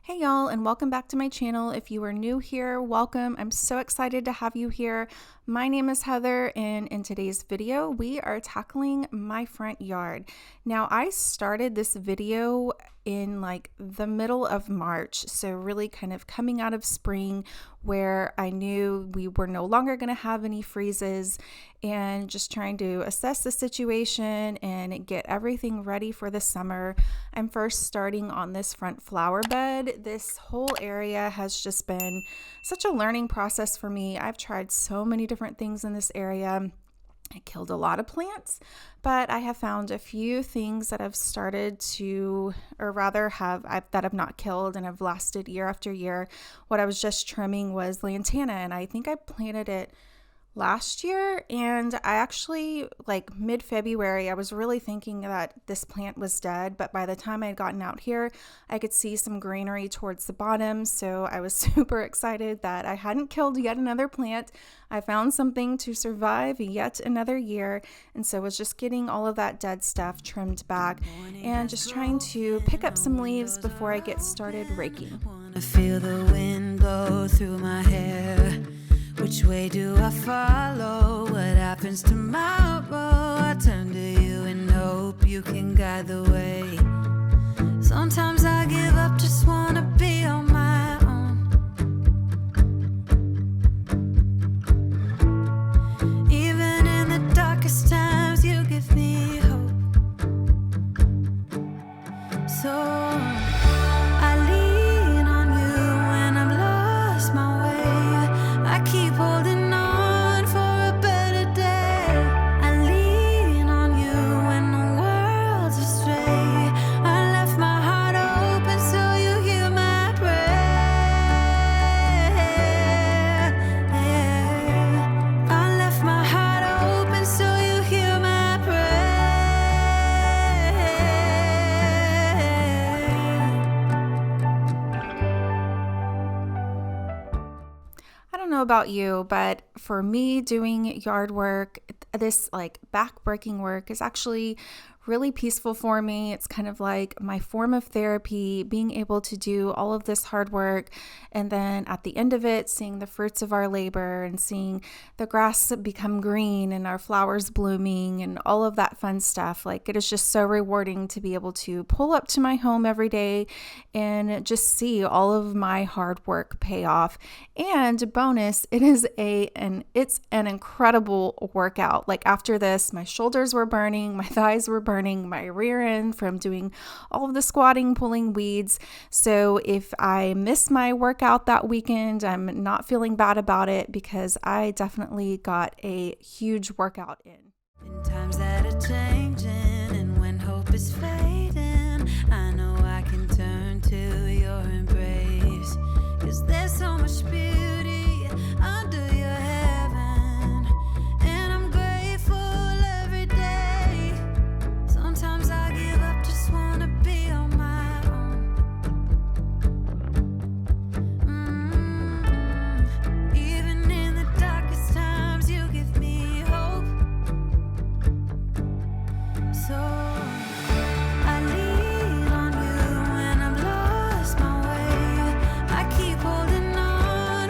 Hey y'all, and welcome back to my channel. If you are new here, welcome. I'm so excited to have you here. My name is Heather, and in today's video, we are tackling my front yard. Now, I started this video in like the middle of March, so really kind of coming out of spring where I knew we were no longer going to have any freezes, and just trying to assess the situation and get everything ready for the summer. I'm first starting on this front flower bed. This whole area has just been such a learning process for me. I've tried so many different things in this area. I killed a lot of plants, but I have found a few things that have started to, or rather that have not killed and have lasted year after year. What I was just trimming was lantana, and I think I planted it last year, and I actually, like mid-February, I was really thinking that this plant was dead, but by the time I had gotten out here, I could see some greenery towards the bottom, so I was super excited that I hadn't killed yet another plant. I found something to survive yet another year, and so I was just getting all of that dead stuff trimmed back and just trying to pick up some leaves before I get started raking. Wanna feel the wind blow through my hair. Which way do I follow? What happens tomorrow? I turn to you and hope you can guide the way. Sometimes I give up, just wanna be on my own. Even in the darkest times, you give me hope. So keep holding on for a better day. I lean on you when the world's astray. I left my heart open so you hear my prayer. I left my heart open so you hear my I don't know about you, but for me, doing yard work, this like back-breaking work is actually really peaceful for me. It's kind of like my form of therapy, being able to do all of this hard work, and then at the end of it, seeing the fruits of our labor and seeing the grass become green and our flowers blooming and all of that fun stuff. Like, it is just so rewarding to be able to pull up to my home every day and just see all of my hard work pay off. And bonus, it's an incredible workout. Like, after this, my shoulders were burning, my thighs were burning, my rear end from doing all of the squatting, pulling weeds. So if I miss my workout that weekend, I'm not feeling bad about it because I definitely got a huge workout in. In times that are changing and when hope is fading, I know I can turn to your embrace. 'Cause there's so much beauty under your heaven, and I'm grateful every day. Sometimes I give up, just wanna be on my own. Even in the darkest times, you give me hope. So I lean on you when I've lost my way. I keep holding on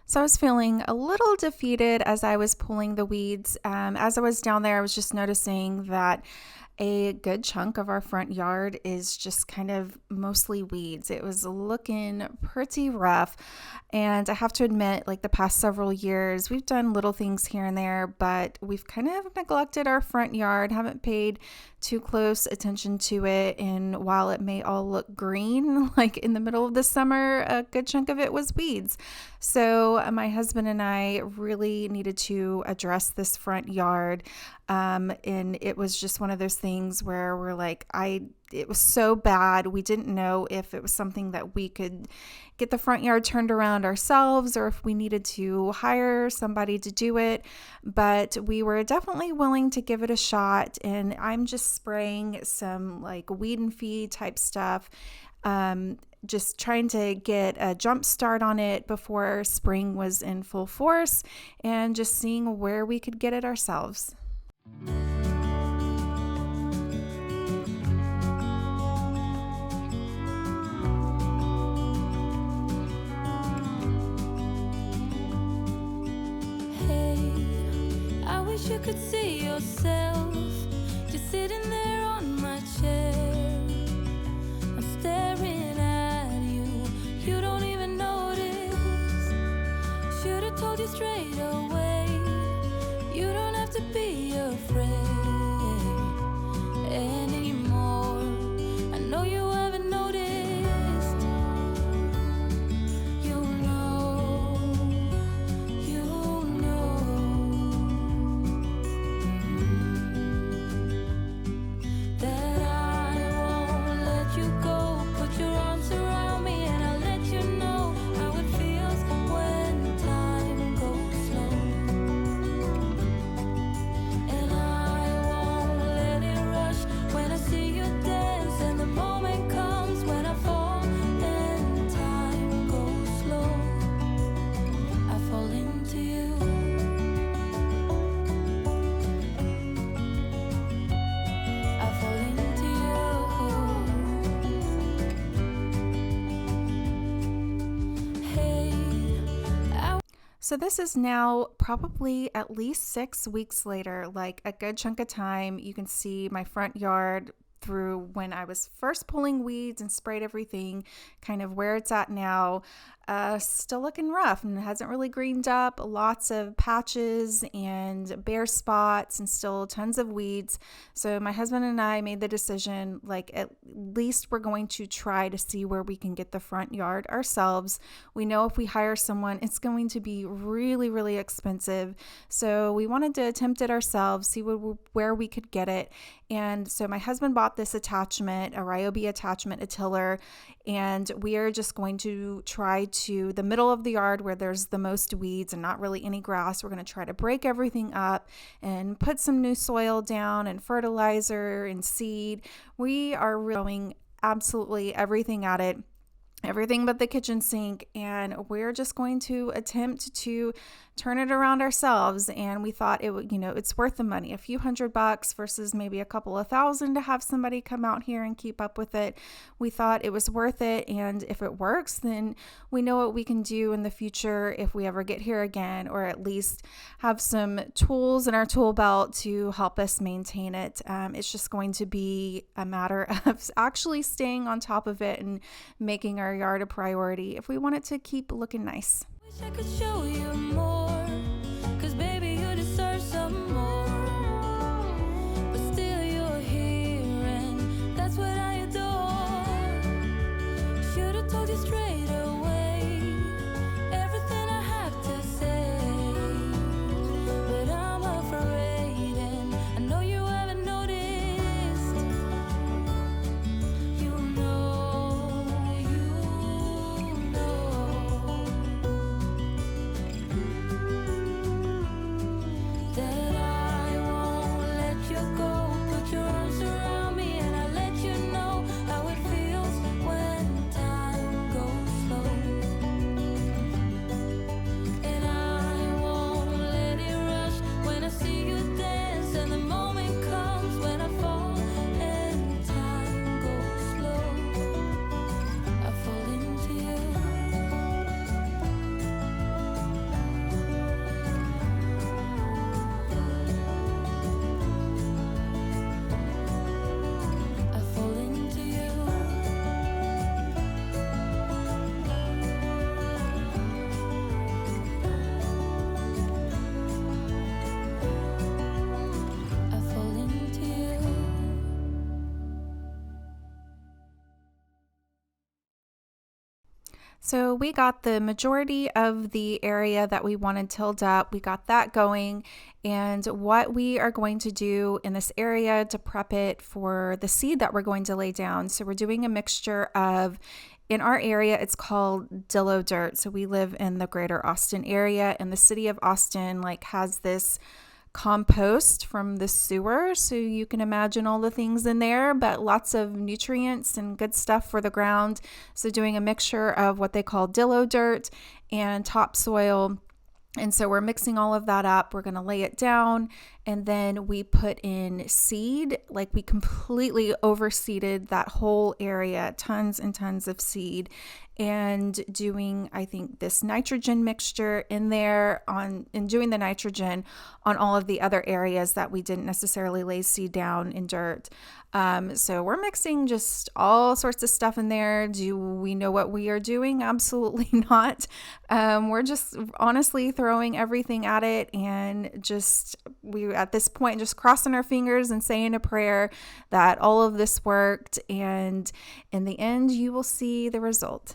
So I was feeling a little defeated as I was pulling the weeds. As I was down there, I was just noticing that a good chunk of our front yard is just kind of mostly weeds. It was looking pretty rough. And I have to admit, like the past several years, we've done little things here and there, but we've kind of neglected our front yard, haven't paid too close attention to it. And while it may all look green, like in the middle of the summer, a good chunk of it was weeds. So my husband and I really needed to address this front yard. And it was just one of those things where we're like, it was so bad. We didn't know if it was something that we could get the front yard turned around ourselves or if we needed to hire somebody to do it. But we were definitely willing to give it a shot. And I'm just spraying some like weed and feed type stuff. Just trying to get a jump start on it before spring was in full force and just seeing where we could get it ourselves. You could see yourself just sitting there on my chair. I'm staring at you, you don't even notice. Should've told you straight away, you don't have to be afraid anymore. I know you haven't noticed. So this is now probably at least 6 weeks later, like a good chunk of time. You can see my front yard through when I was first pulling weeds and sprayed everything, kind of where it's at now. Still looking rough and it hasn't really greened up. Lots of patches and bare spots and still tons of weeds. So my husband and I made the decision, like at least we're going to try to see where we can get the front yard ourselves. We know if we hire someone, it's going to be really, really expensive. So we wanted to attempt it ourselves, see where we could get it. And so my husband bought this attachment, a Ryobi attachment, a tiller, and we are just going to try to the middle of the yard where there's the most weeds and not really any grass. We're going to try to break everything up and put some new soil down and fertilizer and seed. We are throwing absolutely everything at it. Everything but the kitchen sink, and we're just going to attempt to turn it around ourselves. And we thought it would, it's worth the money, a few $100 versus maybe a couple of $1,000 to have somebody come out here and keep up with it. We thought it was worth it, and if it works, then we know what we can do in the future if we ever get here again, or at least have some tools in our tool belt to help us maintain it. It's just going to be a matter of actually staying on top of it and making our yard a priority if we want it to keep looking nice. Wish I could show you more, 'cause baby you deserve some more, but still you're here and that's what I adore. Should've told you straight away everything I have to say, but I'm afraid and I know you haven't noticed. You know. So we got the majority of the area that we wanted tilled up. We got that going. And what we are going to do in this area to prep it for the seed that we're going to lay down. So we're doing a mixture of, in our area, it's called Dillo dirt. So we live in the greater Austin area, and the city of Austin has this compost from the sewer. So you can imagine all the things in there, but lots of nutrients and good stuff for the ground. So doing a mixture of what they call Dillo dirt and topsoil. And so we're mixing all of that up. We're going to lay it down, and then we put in seed. We completely overseeded that whole area, tons and tons of seed, and doing, I think, this nitrogen mixture in there and doing the nitrogen on all of the other areas that we didn't necessarily lay seed down in dirt. So we're mixing just all sorts of stuff in there. Do we know what we are doing? Absolutely not. We're just honestly throwing everything at it, and we at this point just crossing our fingers and saying a prayer that all of this worked, and in the end you will see the result.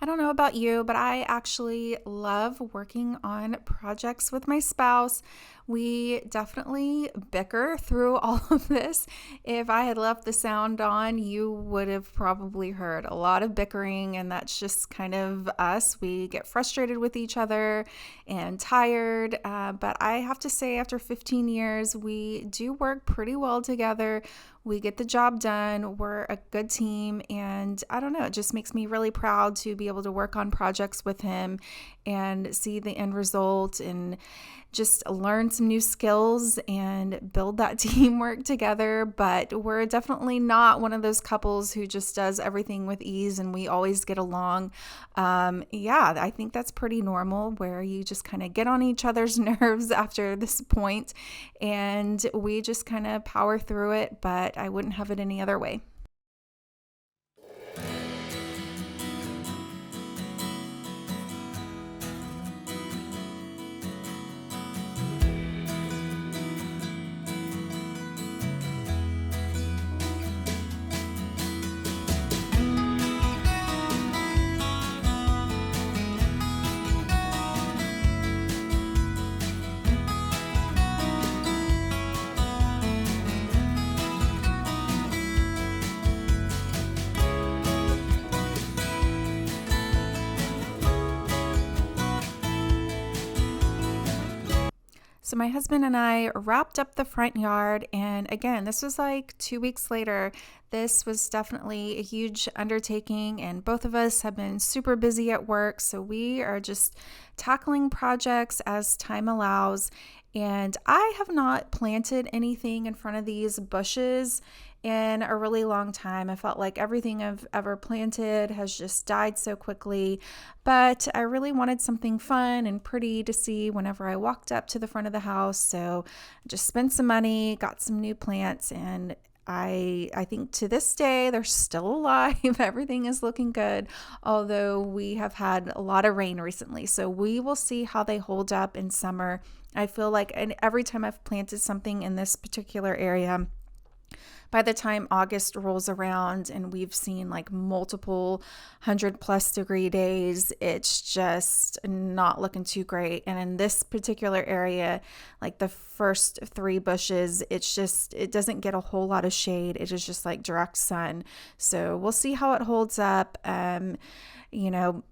I don't know about you, but I actually love working on projects with my spouse. We definitely bicker through all of this. If I had left the sound on, you would have probably heard a lot of bickering, and that's just kind of us. We get frustrated with each other and tired, but I have to say, after 15 years, we do work pretty well together. We get the job done. We're a good team. And I don't know, it just makes me really proud to be able to work on projects with him and see the end result and just learn some new skills and build that teamwork together. But we're definitely not one of those couples who just does everything with ease and we always get along. I think that's pretty normal, where you just kind of get on each other's nerves after this point, and we just kind of power through it, but I wouldn't have it any other way. So my husband and I wrapped up the front yard, and again, this was like 2 weeks later. This was definitely a huge undertaking, and both of us have been super busy at work, so we are just tackling projects as time allows. And I have not planted anything in front of these bushes in a really long time. I felt like everything I've ever planted has just died so quickly, but I really wanted something fun and pretty to see whenever I walked up to the front of the house. So I just spent some money, got some new plants, and I think to this day they're still alive. Everything is looking good, although we have had a lot of rain recently. So we will see how they hold up in summer. I feel like every time I've planted something in this particular area, by the time August rolls around and we've seen like multiple 100+ degree days, it's just not looking too great. And in this particular area, like the first 3 bushes, it doesn't get a whole lot of shade. It is just like direct sun. So we'll see how it holds up. You know,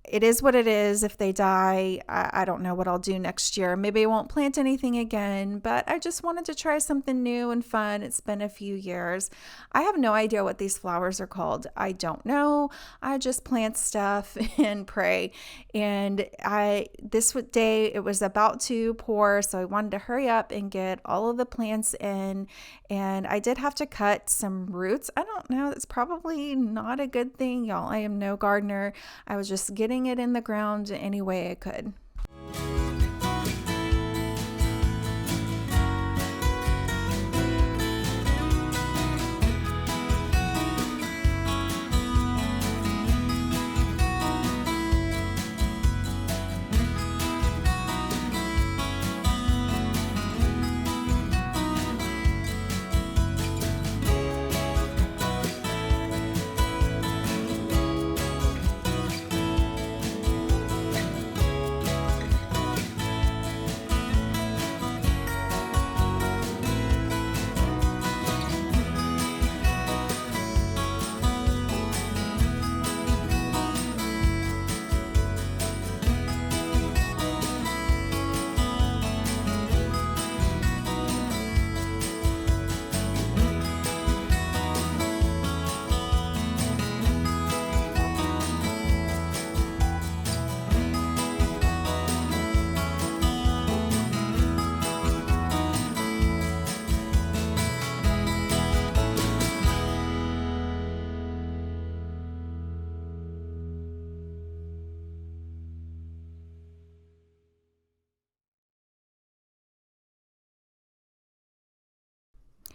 it is what it is. If they die, I don't know what I'll do next year. Maybe I won't plant anything again, but I just wanted to try something new and fun. It's been a few years. I have no idea what these flowers are called. I don't know. I just plant stuff and pray. And this day it was about to pour, so I wanted to hurry up and get all of the plants in. And I did have to cut some roots. I don't know. That's probably not a good thing, y'all. I am no gardener. I was just getting it in the ground any way I could.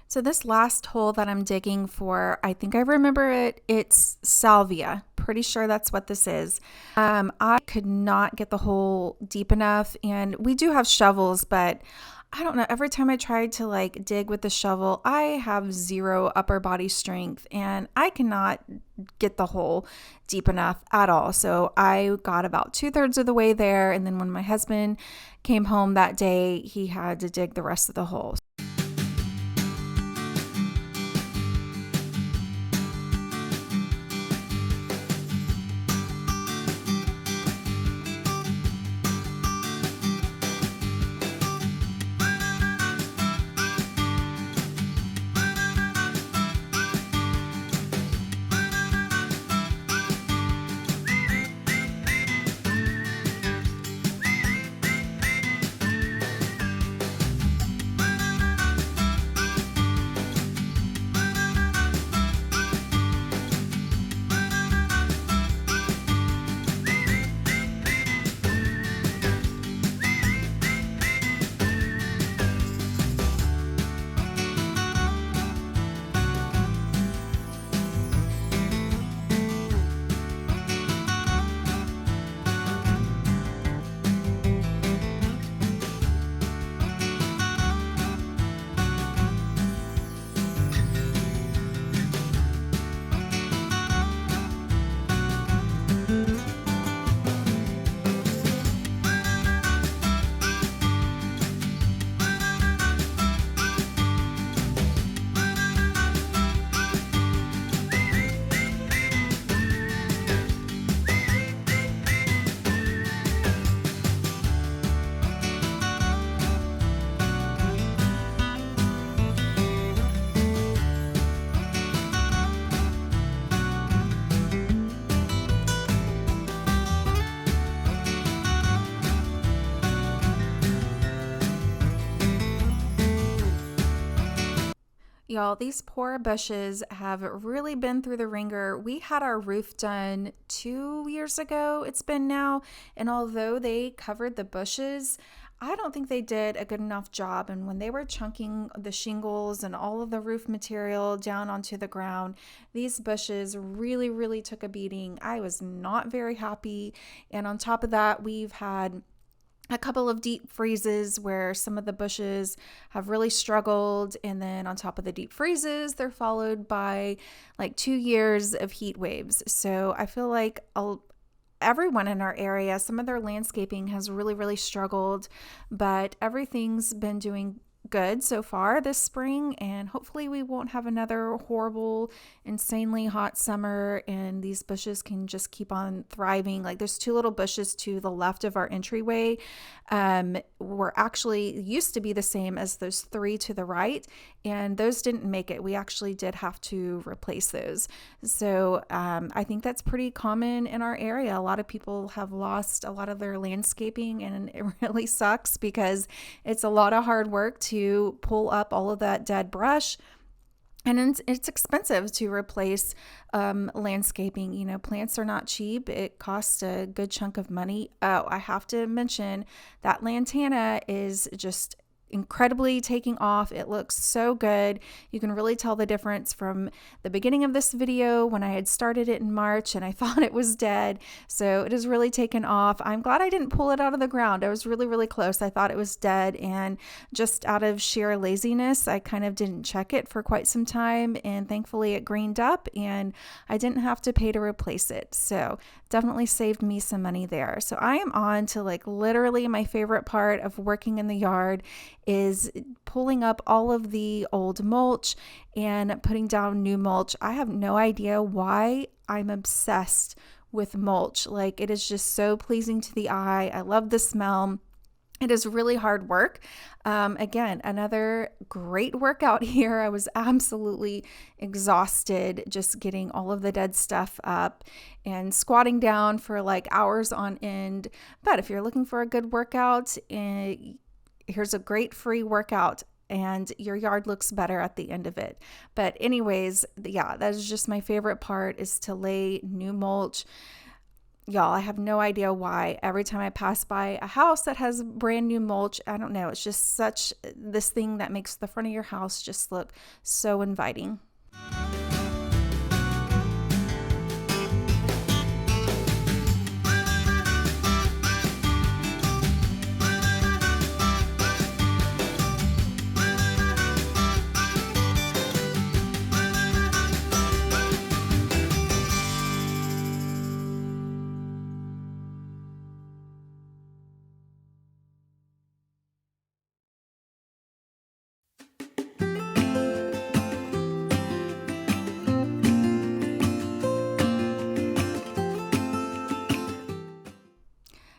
So this last hole that I'm digging for, I think I remember it. It's salvia. Pretty sure that's what this is. I could not get the hole deep enough, and we do have shovels, but I don't know. Every time I tried to like dig with the shovel, I have zero upper body strength, and I cannot get the hole deep enough at all. So I got about 2/3 of the way there, and then when my husband came home that day, he had to dig the rest of the hole. Y'all, these poor bushes have really been through the ringer. We had our roof done 2 years ago, it's been now, and although they covered the bushes, I don't think they did a good enough job. And when they were chunking the shingles and all of the roof material down onto the ground, these bushes really, really took a beating. I was not very happy. And on top of that, we've had a couple of deep freezes where some of the bushes have really struggled. And then on top of the deep freezes, they're followed by like 2 years of heat waves. So I feel like everyone in our area, some of their landscaping has really, really struggled, but everything's been doing good so far this spring, and hopefully we won't have another horrible, insanely hot summer and these bushes can just keep on thriving. Like there's two little bushes to the left of our entryway were actually used to be the same as those three to the right, and those didn't make it. We actually did have to replace those. So I think that's pretty common in our area. A lot of people have lost a lot of their landscaping, and it really sucks because it's a lot of hard work to pull up all of that dead brush. And it's expensive to replace landscaping. You know, plants are not cheap. It costs a good chunk of money. Oh, I have to mention that lantana is just incredibly taking off. It looks so good. You can really tell the difference from the beginning of this video when I had started it in March and I thought it was dead. So it has really taken off. I'm glad I didn't pull it out of the ground. I was really, really close. I thought it was dead, and just out of sheer laziness, I kind of didn't check it for quite some time, and thankfully it greened up and I didn't have to pay to replace it. So definitely saved me some money there. So I am on to like literally my favorite part of working in the yard is pulling up all of the old mulch and putting down new mulch. I have no idea why I'm obsessed with mulch. Like it is just so pleasing to the eye. I love the smell. It is really hard work. Again, another great workout here. I was absolutely exhausted just getting all of the dead stuff up and squatting down for like hours on end. But if you're looking for a good workout, here's a great free workout and your yard looks better at the end of it. But anyways, yeah, that is just my favorite part, is to lay new mulch. Y'all, I have no idea why. Every time I pass by a house that has brand new mulch, I don't know, it's just such this thing that makes the front of your house just look so inviting.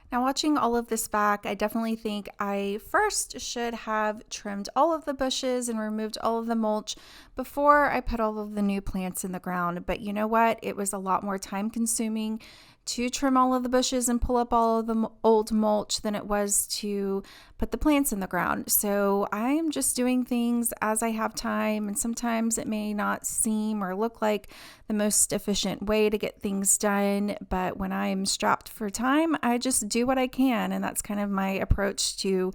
Now, watching all of this back, I definitely think I first should have trimmed all of the bushes and removed all of the mulch before I put all of the new plants in the ground. But you know what? It was a lot more time consuming to trim all of the bushes and pull up all of the old mulch than it was to put the plants in the ground. So I'm just doing things as I have time, and sometimes it may not seem or look like the most efficient way to get things done, but when I'm strapped for time, I just do what I can, and that's kind of my approach to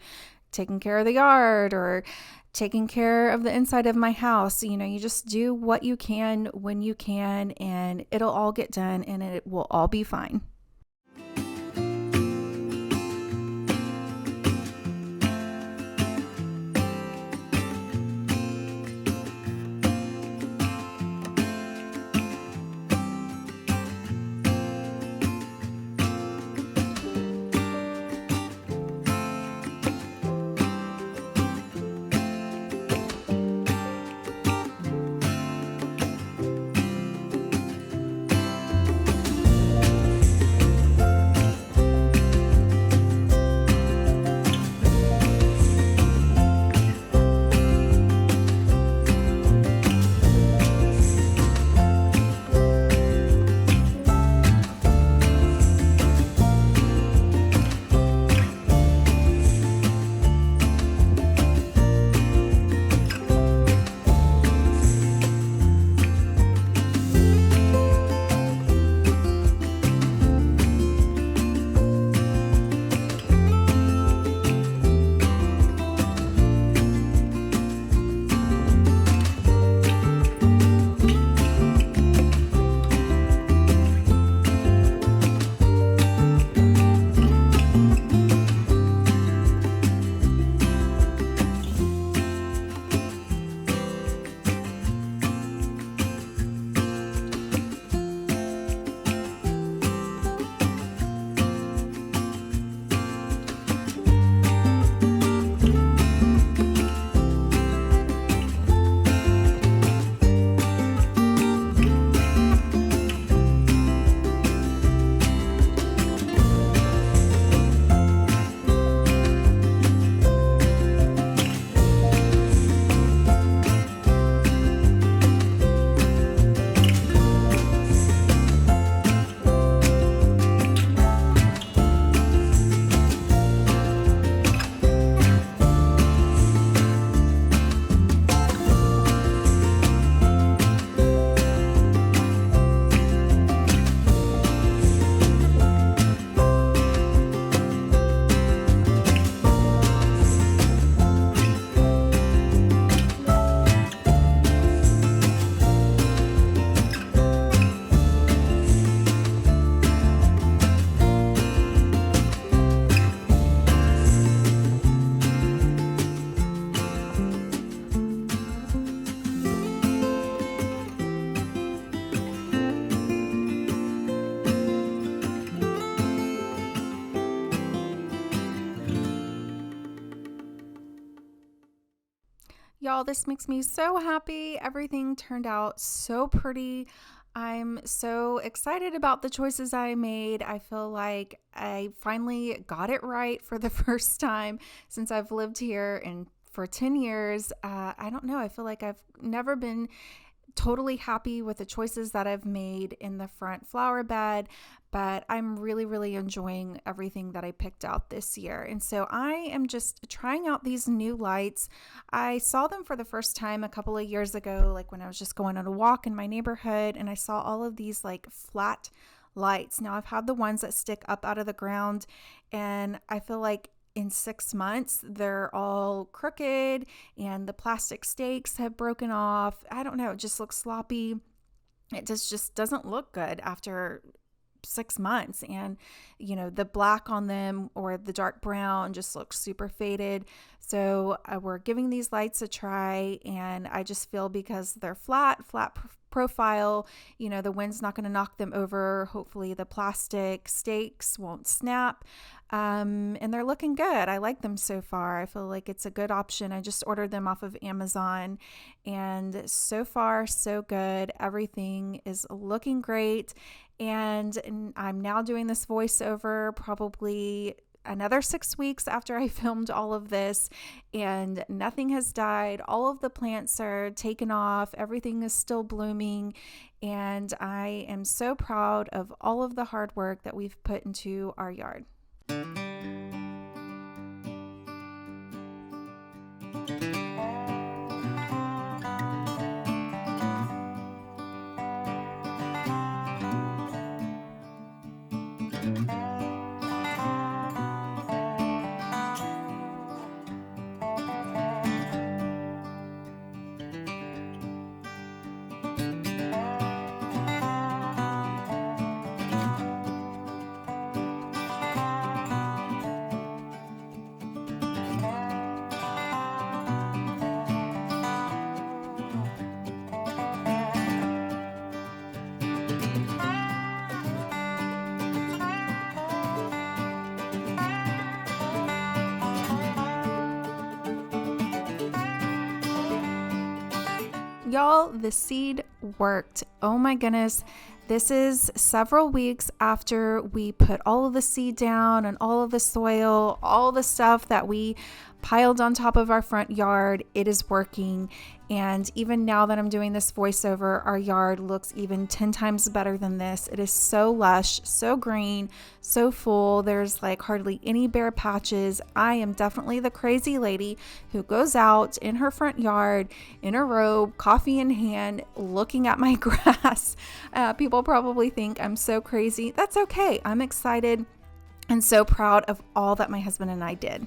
taking care of the yard or taking care of the inside of my house. You know, you just do what you can when you can, and it'll all get done and it will all be fine. Y'all, this makes me so happy. Everything turned out so pretty. I'm so excited about the choices I made. I feel like I finally got it right for the first time since I've lived here and for 10 years. I don't know. I feel like I've never been totally happy with the choices that I've made in the front flower bed, but I'm really, really enjoying everything that I picked out this year. And so I am just trying out these new lights. I saw them for the first time a couple of years ago, like when I was just going on a walk in my neighborhood, and I saw all of these like flat lights. Now I've had the ones that stick up out of the ground, and I feel like in 6 months, they're all crooked and the plastic stakes have broken off. I don't know, it just looks sloppy. It just doesn't look good after 6 months. And, the black on them or the dark brown just looks super faded. So we're giving these lights a try. And I just feel because they're flat profile, the wind's not going to knock them over. Hopefully the plastic stakes won't snap. And they're looking good. I like them so far. I feel like it's a good option. I just ordered them off of Amazon, and so far, so good. Everything is looking great. And I'm now doing this voiceover probably another 6 weeks after I filmed all of this, and nothing has died. All of the plants are taken off. Everything is still blooming. And I am so proud of all of the hard work that we've put into our yard. Y'all, the seed worked. Oh my goodness. This is several weeks after we put all of the seed down and all of the soil, all the stuff that we piled on top of our front yard. It is working. And even now that I'm doing this voiceover, our yard looks even 10 times better than this. It is so lush, so green, so full. There's like hardly any bare patches. I am definitely the crazy lady who goes out in her front yard in a robe, coffee in hand, looking at my grass. People probably think I'm so crazy. That's okay. I'm excited and so proud of all that my husband and I did.